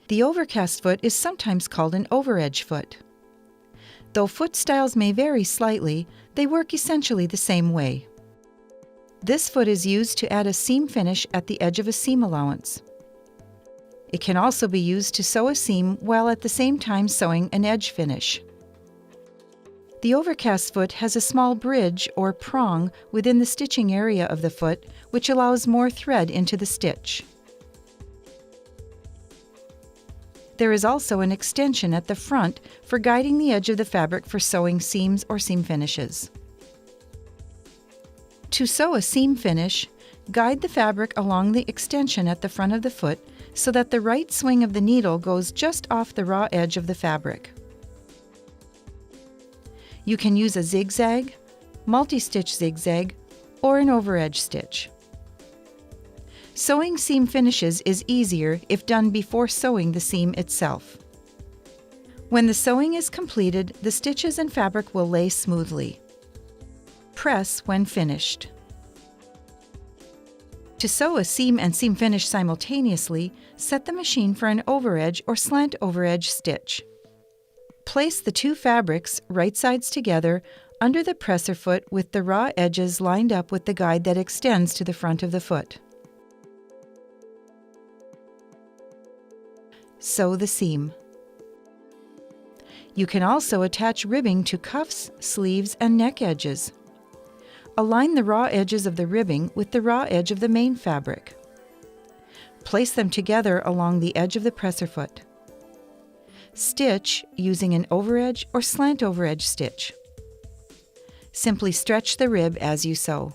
The overcast foot is sometimes called an overedge foot. Though foot styles may vary slightly, they work essentially the same way. This foot is used to add a seam finish at the edge of a seam allowance. It can also be used to sew a seam while at the same time sewing an edge finish. The overcast foot has a small bridge or prong within the stitching area of the foot, which allows more thread into the stitch. There is also an extension at the front for guiding the edge of the fabric for sewing seams or seam finishes. To sew a seam finish, guide the fabric along the extension at the front of the foot so that the right swing of the needle goes just off the raw edge of the fabric. You can use a zigzag, multi-stitch zigzag, or an overedge stitch. Sewing seam finishes is easier if done before sewing the seam itself. When the sewing is completed, the stitches and fabric will lay smoothly. Press when finished. To sew a seam and seam finish simultaneously, set the machine for an overedge or slant overedge stitch. Place the two fabrics, right sides together, under the presser foot with the raw edges lined up with the guide that extends to the front of the foot. Sew the seam. You can also attach ribbing to cuffs, sleeves, and neck edges. Align the raw edges of the ribbing with the raw edge of the main fabric. Place them together along the edge of the presser foot. Stitch using an overedge or slant overedge stitch. Simply stretch the rib as you sew.